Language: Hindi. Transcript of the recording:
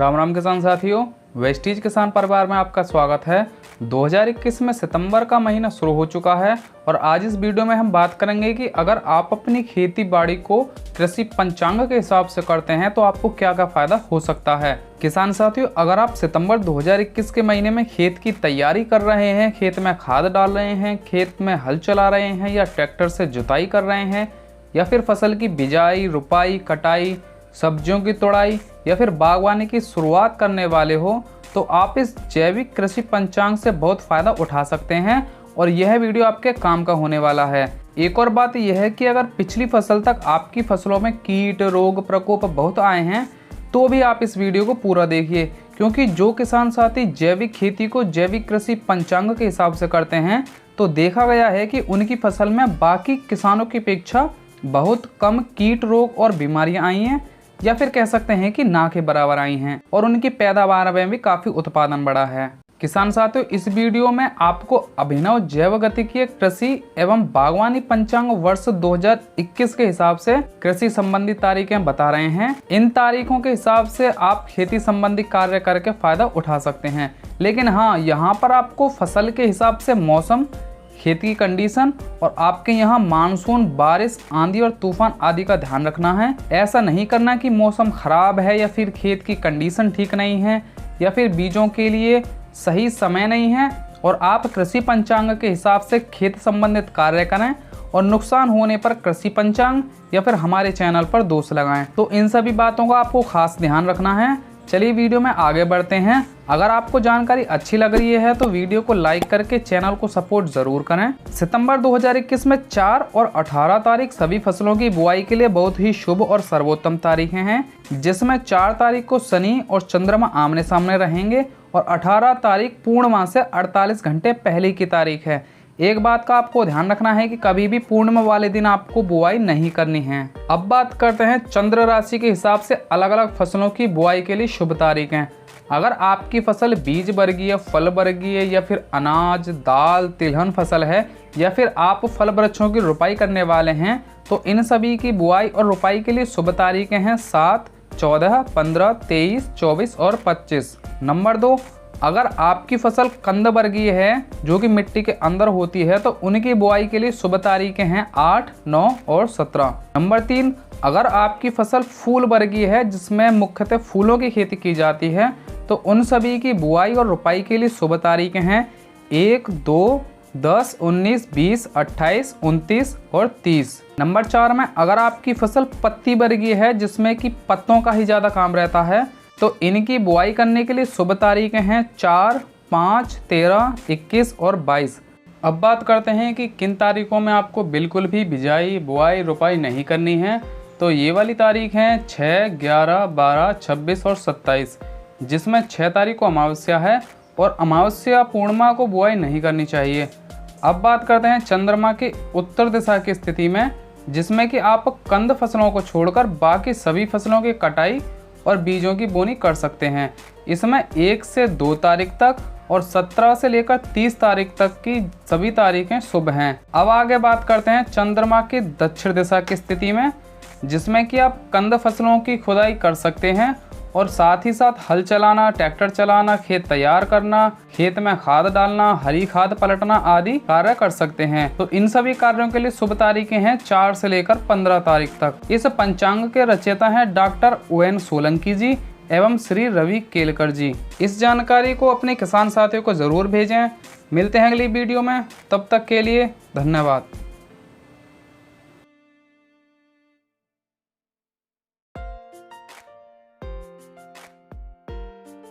राम राम किसान साथियों, वेस्टीज किसान परिवार में आपका स्वागत है। 2021 में सितंबर का महीना शुरू हो चुका है और आज इस वीडियो में हम बात करेंगे कि अगर आप अपनी खेती बाड़ी को कृषि पंचांग के हिसाब से करते हैं तो आपको क्या क्या फायदा हो सकता है। किसान साथियों, अगर आप सितंबर 2021 के महीने में खेत की तैयारी कर रहे हैं, खेत में खाद डाल रहे हैं, खेत में हल चला रहे हैं या ट्रैक्टर से जुताई कर रहे हैं या फिर फसल की बिजाई, रुपाई, कटाई, सब्जियों की तोड़ाई या फिर बागवानी की शुरुआत करने वाले हो तो आप इस जैविक कृषि पंचांग से बहुत फ़ायदा उठा सकते हैं और यह वीडियो आपके काम का होने वाला है। एक और बात यह है कि अगर पिछली फसल तक आपकी फसलों में कीट, रोग, प्रकोप बहुत आए हैं तो भी आप इस वीडियो को पूरा देखिए, क्योंकि जो किसान साथी जैविक खेती को जैविक कृषि पंचांग के हिसाब से करते हैं तो देखा गया है कि उनकी फसल में बाकी किसानों की अपेक्षा बहुत कम कीट, रोग और बीमारियां आई हैं या फिर कह सकते हैं कि ना के बराबर आई हैं और उनकी पैदावार में भी काफ़ी उत्पादन बढ़ा है। किसान साथियों, इस वीडियो में आपको अभिनव जैव गतिकीय कृषि एवं बागवानी पंचांग वर्ष 2021 के हिसाब से कृषि संबंधी तारीखें बता रहे हैं। इन तारीखों के हिसाब से आप खेती संबंधी कार्य करके फायदा उठा सकते हैं, लेकिन हाँ, यहाँ पर आपको फसल के हिसाब से मौसम, खेती की कंडीशन और आपके यहाँ मानसून, बारिश, आंधी और तूफान आदि का ध्यान रखना है। ऐसा नहीं करना कि मौसम खराब है या फिर खेत की कंडीशन ठीक नहीं है या फिर बीजों के लिए सही समय नहीं है और आप कृषि पंचांग के हिसाब से खेत संबंधित कार्य करें और नुकसान होने पर कृषि पंचांग या फिर हमारे चैनल पर दोष लगाएं। तो इन सभी बातों का आपको खास ध्यान रखना है। चलिए वीडियो में आगे बढ़ते हैं। अगर आपको जानकारी अच्छी लग रही है तो वीडियो को लाइक करके चैनल को सपोर्ट जरूर करें। सितंबर 2021 में 4 और 18 तारीख सभी फसलों की बुआई के लिए बहुत ही शुभ और सर्वोत्तम तारीखें हैं, जिसमें 4 तारीख को शनि और चंद्रमा आमने सामने रहेंगे और 18 तारीख पूर्णिमा से 48 घंटे पहले की तारीख है। एक बात का आपको ध्यान रखना है कि कभी भी पूर्णिमा वाले दिन आपको बुआई नहीं करनी है। अब बात करते हैं चंद्र राशि के हिसाब से अलग अलग फसलों की बुआई के लिए शुभ तारीखें। अगर आपकी फसल बीज वर्गीय, फल वर्गीय या फिर अनाज, दाल, तिलहन फसल है या फिर आप फल वृक्षों की रुपाई करने वाले हैं तो इन सभी की बुआई और रुपाई के लिए शुभ तारीखें हैं 7, 14, 15, 23, 24 और 25। नंबर 2, अगर आपकी फसल कंद वर्गीय है जो कि मिट्टी के अंदर होती है तो उनकी बुआई के लिए शुभ तारीखें हैं 8, 9 और 17। नंबर 3, अगर आपकी फसल फूल वर्गीय है जिसमें मुख्यतः फूलों की खेती की जाती है तो उन सभी की बुआई और रुपाई के लिए शुभ तारीखें हैं 1, 2, 10, 19, 20, 28, 29 और 30। नंबर 4 में अगर आपकी फसल पत्ती वर्गीय है जिसमें कि पत्तों का ही ज़्यादा काम रहता है तो इनकी बुआई करने के लिए शुभ तारीखें हैं 4, 5, 13, 21 और 22। अब बात करते हैं कि किन तारीखों में आपको बिल्कुल भी बिजाई, बुआई, रुपाई नहीं करनी है। तो ये वाली तारीख हैं 6, 11, 12, 26 और 27, जिसमें 6 तारीख को अमावस्या है और अमावस्या पूर्णिमा को बुआई नहीं करनी चाहिए। अब बात करते हैं चंद्रमा की उत्तर दिशा की स्थिति में, जिसमें कि आप कंद फसलों को छोड़कर बाकी सभी फसलों की कटाई और बीजों की बोनी कर सकते हैं। इसमें 1 से 2 तारीख तक और 17 से लेकर 30 तारीख तक की सभी तारीखें शुभ हैं। अब आगे बात करते हैं चंद्रमा की दक्षिण दिशा की स्थिति में, जिसमें कि आप कंद फसलों की खुदाई कर सकते हैं और साथ ही साथ हल चलाना, ट्रैक्टर चलाना, खेत तैयार करना, खेत में खाद डालना, हरी खाद पलटना आदि कार्य कर सकते हैं। तो इन सभी कार्यों के लिए शुभ तारीखें हैं 4 से लेकर 15 तारीख तक। इस पंचांग के रचयिता हैं डॉक्टर ON सोलंकी जी एवं श्री रवि केलकर जी। इस जानकारी को अपने किसान साथियों को जरूर भेजें। मिलते हैं अगली वीडियो में, तब तक के लिए धन्यवाद।